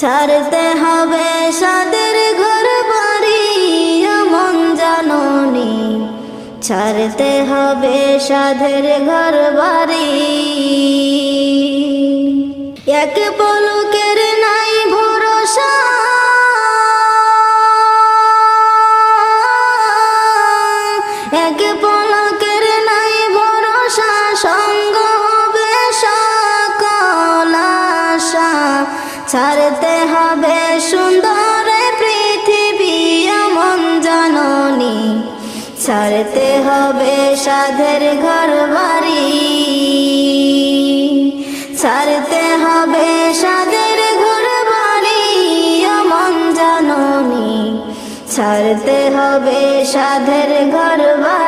ছাড়তে হবে সাদের ঘর বাড়ি মন জাননি, ছাড়তে হবে সাধের ঘর বাড়ি। এক পলকের নাই ভরসা, এক পলকের নাই ভরসা, সঙ্গ হবে সকল আশা। ছাড়তে হবে সুন্দর পৃথিবী মন জাননি, ছাড়তে হবে সাধের ঘর বাড়ি, ছাড়তে হবে সাধের ঘর বাড়ি মন জাননি, ছাড়তে হবে সাধের ঘর বাড়ি।